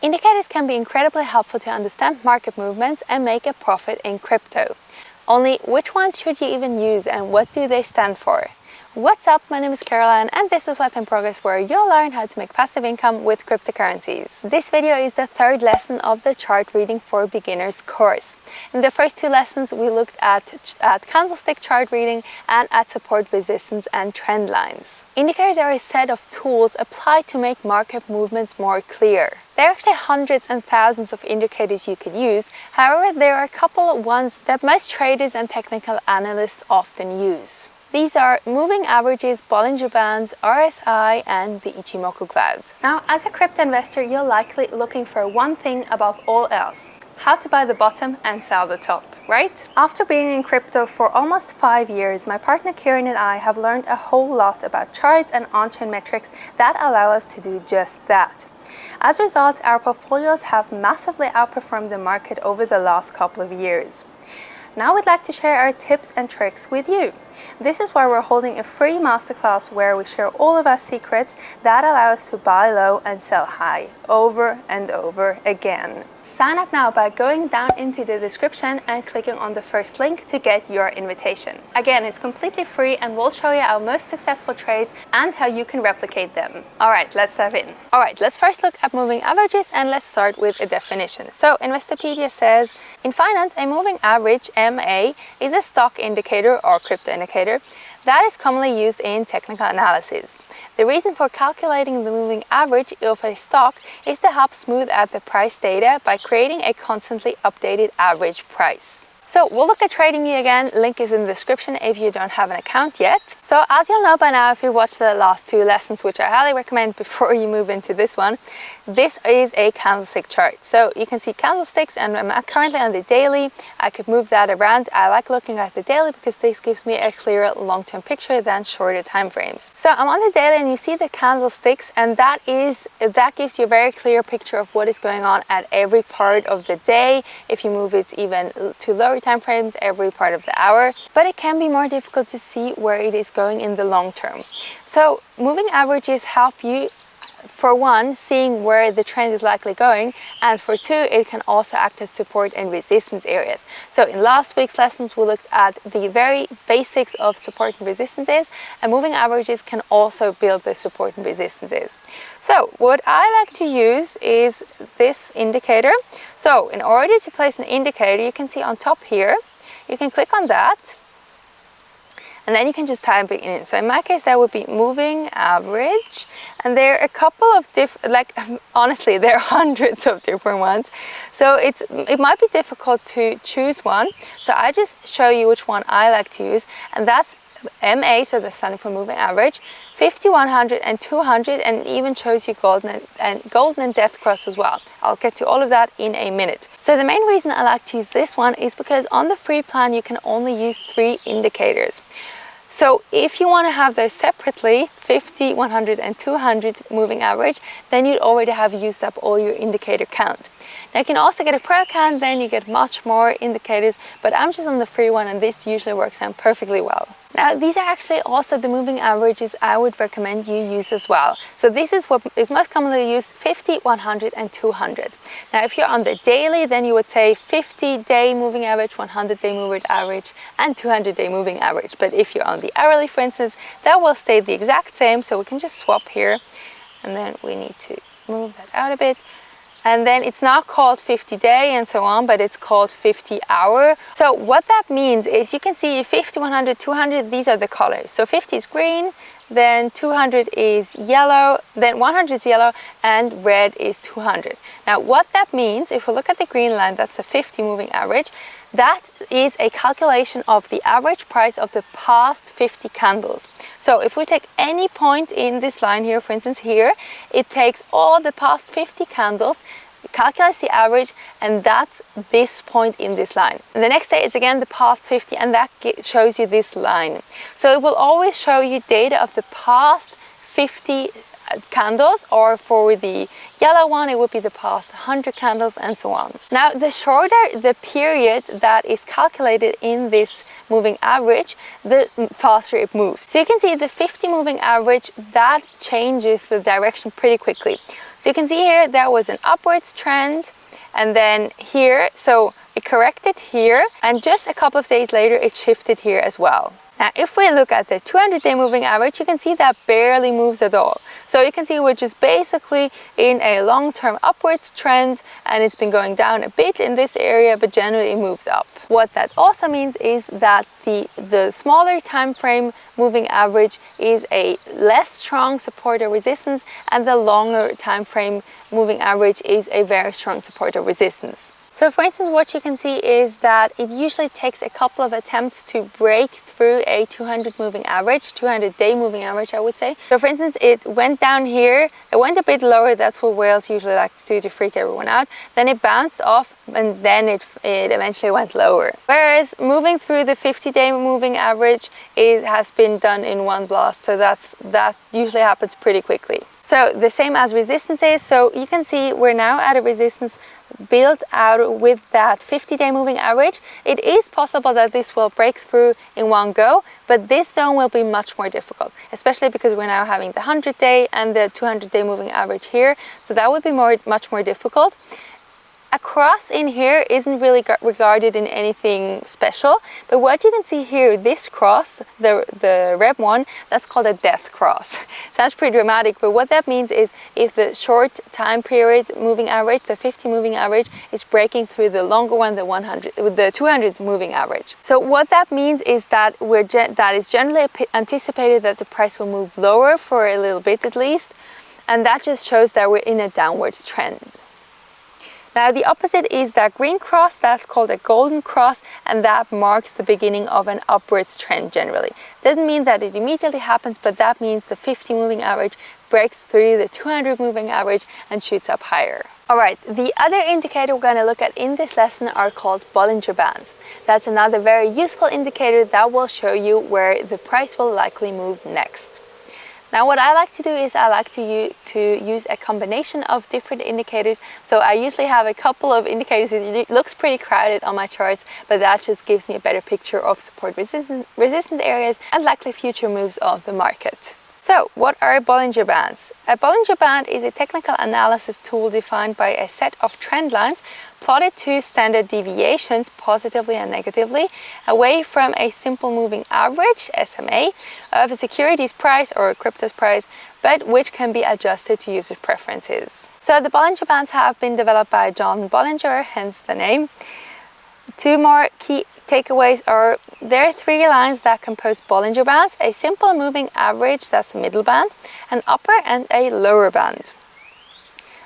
Indicators can be incredibly helpful to understand market movements and make a profit in crypto. Only which ones should you even use and what do they stand for? What's up, my name is Caroline and this is Wealth in Progress, where you'll learn how to make passive income with cryptocurrencies. This video is the third lesson of the Chart Reading for Beginners course. In the first two lessons we looked at candlestick chart reading and at support, resistance and trend lines. Indicators are a set of tools applied to make market movements more clear. There are actually hundreds and thousands of indicators you could use. However, there are a couple of ones that most traders and technical analysts often use. These are moving averages, Bollinger Bands, RSI and the Ichimoku clouds. Now, as a crypto investor, you're likely looking for one thing above all else: how to buy the bottom and sell the top, right? After being in crypto for almost 5 years, my partner Kieran and I have learned a whole lot about charts and on-chain metrics that allow us to do just that. As a result, our portfolios have massively outperformed the market over the last couple of years. Now we'd like to share our tips and tricks with you. This is why we're holding a free masterclass where we share all of our secrets that allow us to buy low and sell high over and over again. Sign up now by going down into the description and clicking on the first link to get your invitation. Again, it's completely free and we'll show you our most successful trades and how you can replicate them. Alright, let's dive in. Alright, let's first look at moving averages and let's start with a definition. So Investopedia says, in finance, a moving average, MA, is a stock indicator or crypto indicator that is commonly used in technical analysis. The reason for calculating the moving average of a stock is to help smooth out the price data by creating a constantly updated average price. So we'll look at TradingView again. Link is in the description if you don't have an account yet. So as you'll know by now, if you watched the last two lessons, which I highly recommend before you move into this one, this is a candlestick chart. So you can see candlesticks and I'm currently on the daily. I could move that around. I like looking at the daily because this gives me a clearer long-term picture than shorter time frames. So I'm on the daily and you see the candlesticks, and that gives you a very clear picture of what is going on at every part of the day. If you move it even to lower time frames, every part of the hour, but it can be more difficult to see where it is going in the long term. So moving averages help you, for one, seeing where the trend is likely going, and for two, it can also act as support and resistance areas. So in last week's lessons we looked at the very basics of support and resistances, and moving averages can also build the support and resistances. So what I like to use is this indicator. So in order to place an indicator, you can see on top here, you can click on that and then you can just type it in. So in my case that would be moving average, and there are a couple of different, honestly there are hundreds of different ones, so it might be difficult to choose one. So I just show you which one I like to use, and that's MA, so the standing for moving average, 50, 100 and 200, and it even shows you golden and death cross as well. I'll get to all of that in a minute. So the main reason I like to use this one is because on the free plan you can only use 3 indicators. So if you want to have those separately, 50, 100 and 200 moving average, then you'd already have used up all your indicator count. Now you can also get a pro account, then you get much more indicators, but I'm just on the free one and this usually works out perfectly well. Now these are actually also the moving averages I would recommend you use as well. So this is what is most commonly used: 50, 100 and 200. Now if you're on the daily, then you would say 50-day moving average, 100-day moving average and 200-day moving average. But if you're on the hourly, for instance, that will stay the exact same. So we can just swap here, and then we need to move that out a bit. And then it's not called 50-day and so on, but it's called 50-hour. So what that means is you can see 50, 100, 200, these are the colors. So 50 is green, then 200 is yellow, then 100 is yellow, and red is 200. Now what that means, if we look at the green line, that's the 50 moving average, that is a calculation of the average price of the past 50 candles. So if we take any point in this line here, for instance here, it takes all the past 50 candles, calculates the average, and that's this point in this line. And the next day is again the past 50, and that shows you this line. So it will always show you data of the past 50 candles, or for the yellow one it would be the past 100 candles, and so on. Now the shorter the period that is calculated in this moving average, the faster it moves. So you can see the 50 moving average, that changes the direction pretty quickly. So you can see here there was an upwards trend, and then here, so it corrected here, and just a couple of days later it shifted here as well. Now if we look at the 200-day moving average, you can see that barely moves at all. So you can see we're just basically in a long-term upwards trend, and it's been going down a bit in this area, but generally it moves up. What that also means is that the smaller time frame moving average is a less strong support or resistance, and the longer time frame moving average is a very strong support or resistance. So for instance, what you can see is that it usually takes a couple of attempts to break through a 200 moving average, 200-day moving average, I would say. So for instance, it went down here, it went a bit lower, that's what whales usually like to do to freak everyone out. Then it bounced off, and then it eventually went lower. Whereas moving through the 50-day moving average has been done in one blast, so that usually happens pretty quickly. So the same as resistance is, so you can see we're now at a resistance built out with that 50-day moving average. It is possible that this will break through in one go, but this zone will be much more difficult, especially because we're now having the 100-day and the 200-day moving average here, so that would be much more difficult. A cross in here isn't really regarded in anything special, but what you can see here, this cross, the red one, that's called a death cross. Sounds pretty dramatic, but what that means is if the short time period moving average, the 50 moving average, is breaking through the longer one, the 200 moving average. So what that means is that that is generally anticipated that the price will move lower for a little bit at least, and that just shows that we're in a downwards trend. Now the opposite is that green cross, that's called a golden cross, and that marks the beginning of an upwards trend generally. Doesn't mean that it immediately happens, but that means the 50 moving average breaks through the 200 moving average and shoots up higher. Alright, the other indicator we're going to look at in this lesson are called Bollinger Bands. That's another very useful indicator that will show you where the price will likely move next. Now what I like to do is I like to use a combination of different indicators. So I usually have a couple of indicators. It looks pretty crowded on my charts, but that just gives me a better picture of support resistance areas and likely future moves of the market. So what are Bollinger Bands? A Bollinger Band is a technical analysis tool defined by a set of trend lines plotted to standard deviations, positively and negatively, away from a simple moving average, SMA, of a security's price or a crypto's price, but which can be adjusted to user preferences. So the Bollinger Bands have been developed by John Bollinger, hence the name. Two more key takeaways are there are three lines that compose Bollinger Bands: a simple moving average, that's a middle band, an upper and a lower band.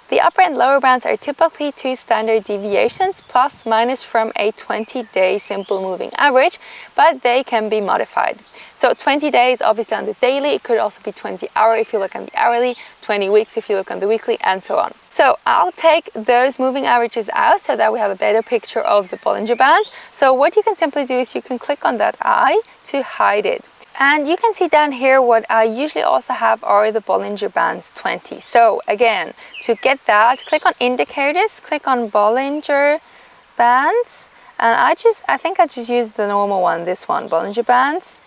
The upper and lower bands are typically two standard deviations plus minus from a 20-day simple moving average, but they can be modified. So 20 days obviously on the daily, it could also be 20 hour if you look on the hourly, 20 weeks if you look on the weekly, and so on. So I'll take those moving averages out so that we have a better picture of the Bollinger Bands. So what you can simply do is you can click on that eye to hide it. And you can see down here what I usually also have are the Bollinger Bands 20. So again, to get that, click on indicators, click on Bollinger Bands, and I think I just use the normal one, this one, Bollinger Bands.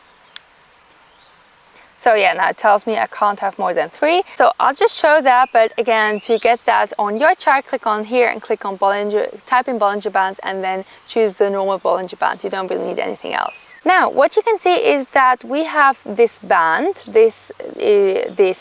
So yeah, now it tells me I can't have more than 3. So I'll just show that, but again, to get that on your chart, click on here and click on Bollinger, type in Bollinger Bands and then choose the normal Bollinger Bands. You don't really need anything else. Now, what you can see is that we have this band, this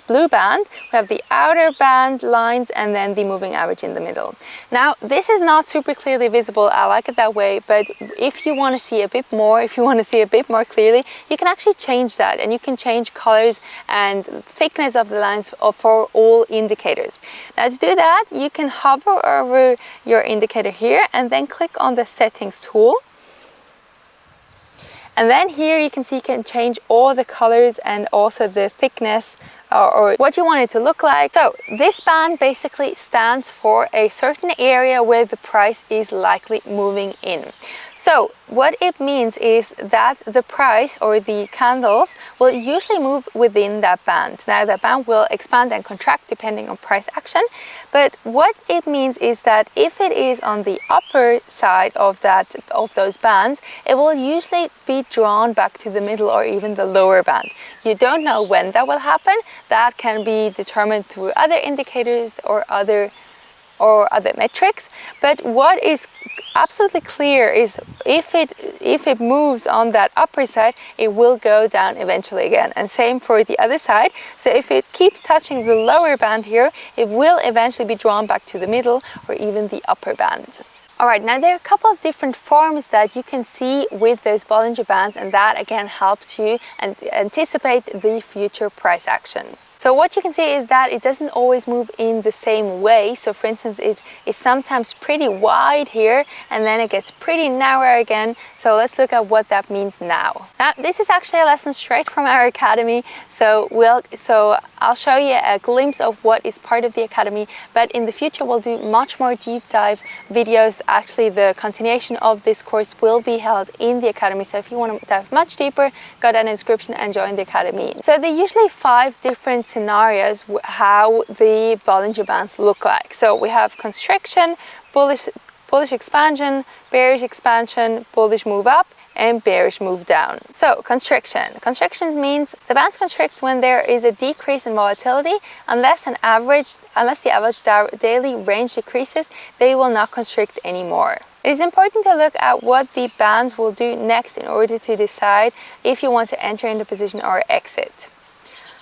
blue band. We have the outer band lines and then the moving average in the middle. Now, this is not super clearly visible. I like it that way, but if you want to see a bit more, if you want to see a bit more clearly, you can actually change that, and you can change colors and thickness of the lines for all indicators. Now to do that, you can hover over your indicator here and then click on the settings tool. And then here you can see you can change all the colors and also the thickness or what you want it to look like. So this band basically stands for a certain area where the price is likely moving in. So what it means is that the price or the candles will usually move within that band. Now that band will expand and contract depending on price action, but what it means is that if it is on the upper side of those bands, it will usually be drawn back to the middle or even the lower band. You don't know when that will happen. That can be determined through other indicators or other metrics, but what is absolutely clear is if it moves on that upper side, it will go down eventually again, and same for the other side. So if it keeps touching the lower band here, it will eventually be drawn back to the middle or even the upper band. Alright, now there are a couple of different forms that you can see with those Bollinger Bands, and that again helps you anticipate the future price action. So what you can see is that it doesn't always move in the same way. So for instance, it is sometimes pretty wide here and then it gets pretty narrow again. So let's look at what that means now. Now this is actually a lesson straight from our academy. So I'll show you a glimpse of what is part of the academy, but in the future we'll do much more deep dive videos. Actually, the continuation of this course will be held in the academy. So if you want to dive much deeper, go down in the description and join the academy. So there are usually 5 different scenarios how the Bollinger Bands look like. So we have constriction, bullish expansion, bearish expansion, bullish move up, and bearish move down. So constriction. Constriction means the bands constrict when there is a decrease in volatility. Unless the average daily range decreases, they will not constrict anymore. It is important to look at what the bands will do next in order to decide if you want to enter into position or exit.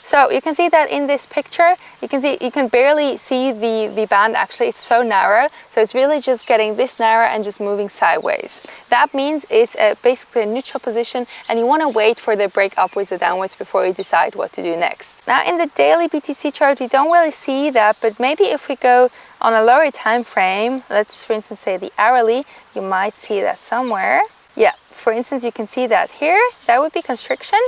So you can see that in this picture, you can barely see the band. Actually, it's so narrow. So it's really just getting this narrow and just moving sideways. That means it's basically a neutral position, and you want to wait for the break upwards or downwards before you decide what to do next. Now in the daily BTC chart, you don't really see that, but maybe if we go on a lower time frame, let's for instance say the hourly, you might see that somewhere. Yeah, for instance, you can see that here. That would be constriction.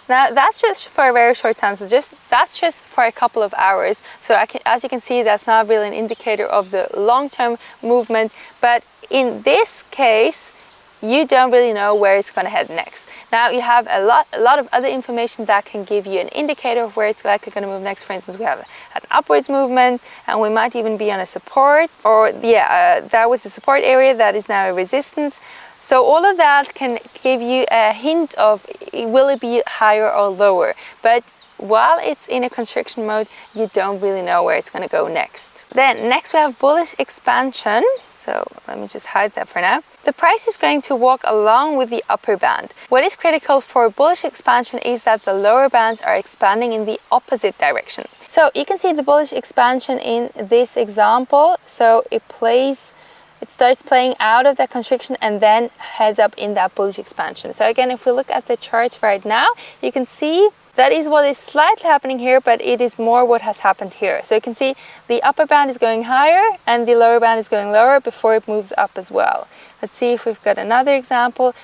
Now that's just for a very short time, so that's just for a couple of hours. So as you can see, that's not really an indicator of the long-term movement, but in this case, you don't really know where it's going to head next. Now you have a lot of other information that can give you an indicator of where it's likely going to move next. For instance, we have an upwards movement, and we might even be on a support, or that was the support area that is now a resistance. So all of that can give you a hint of will it be higher or lower. But while it's in a constriction mode, you don't really know where it's going to go next. Then next we have bullish expansion. So let me just hide that for now. The price is going to walk along with the upper band. What is critical for bullish expansion is that the lower bands are expanding in the opposite direction. So you can see the bullish expansion in this example. So it starts playing out of that constriction and then heads up in that bullish expansion. So again, if we look at the charts right now, you can see that is what is slightly happening here, but it is more what has happened here. So you can see the upper band is going higher and the lower band is going lower before it moves up as well. Let's see if we've got another example.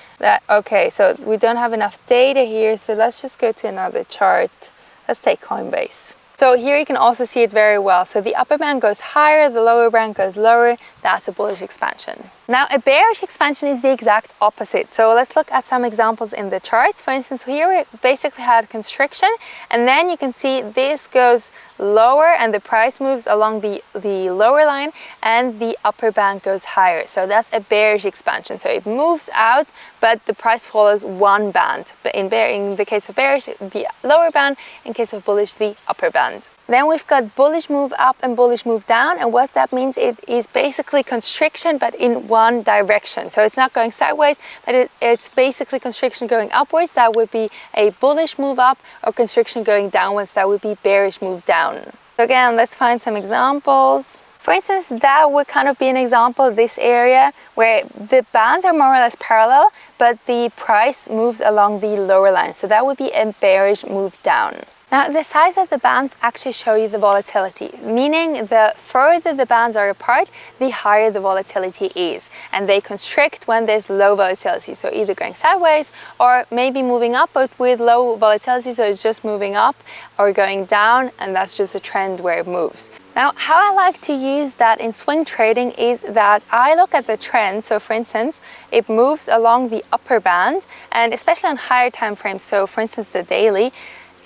Okay, so we don't have enough data here, so let's just go to another chart. Let's take Coinbase. So here you can also see it very well. So the upper band goes higher, the lower band goes lower. That's a bullish expansion. Now a bearish expansion is the exact opposite. So let's look at some examples in the charts. For instance, here we basically had constriction, and then you can see this goes lower and the price moves along the lower line, and the upper band goes higher. So that's a bearish expansion. So it moves out, but the price follows one band. But in the case of bearish, the lower band; in case of bullish, the upper band. Then we've got bullish move up and bullish move down, and what that means, it is basically constriction but in one direction. So it's not going sideways, but it's basically constriction going upwards. That would be a bullish move up, or constriction going downwards. That would be bearish move down. So again, let's find some examples. For instance, that would kind of be an example of this area where the bands are more or less parallel, but the price moves along the lower line. So that would be a bearish move down. Now, the size of the bands actually show you the volatility, meaning the further the bands are apart, the higher the volatility is. And they constrict when there's low volatility, so either going sideways or maybe moving up, but with low volatility, so it's just moving up, or going down, and that's just a trend where it moves. Now, how I like to use that in swing trading is that I look at the trend. So for instance, it moves along the upper band, and especially on higher time frames, so for instance the daily,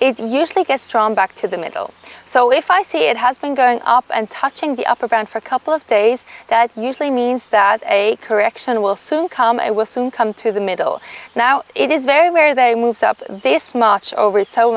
it usually gets drawn back to the middle. So if I see it has been going up and touching the upper band for a couple of days, that usually means that a correction will soon come. It will soon come to the middle. Now, it is very rare that it moves up this much over so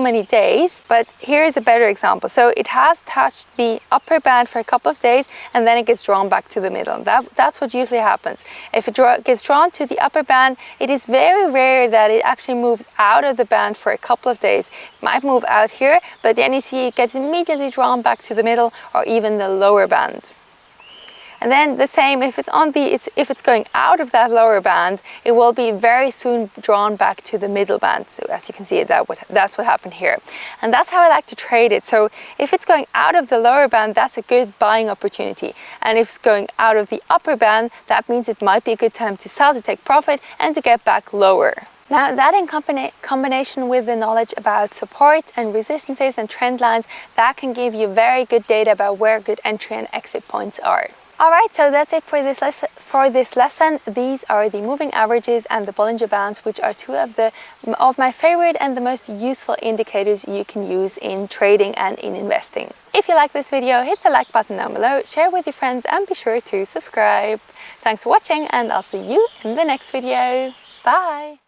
many days, but here is a better example. So it has touched the upper band for a couple of days, and then it gets drawn back to the middle. That's what usually happens. If it gets drawn to the upper band, it is very rare that it actually moves out of the band for a couple of days. It might move out here, but then you see it gets immediately drawn back to the middle or even the lower band. And then the same, if it's going out of that lower band, it will be very soon drawn back to the middle band. So as you can see, that's what happened here. And that's how I like to trade it. So if it's going out of the lower band, that's a good buying opportunity. And if it's going out of the upper band, that means it might be a good time to sell, to take profit, and to get back lower. Now, that in combination with the knowledge about support and resistances and trend lines, that can give you very good data about where good entry and exit points are. Alright, so that's it for this lesson. These are the moving averages and the Bollinger Bands, which are two of my favorite and the most useful indicators you can use in trading and in investing. If you like this video, hit the like button down below, share with your friends, and be sure to subscribe. Thanks for watching, and I'll see you in the next video. Bye!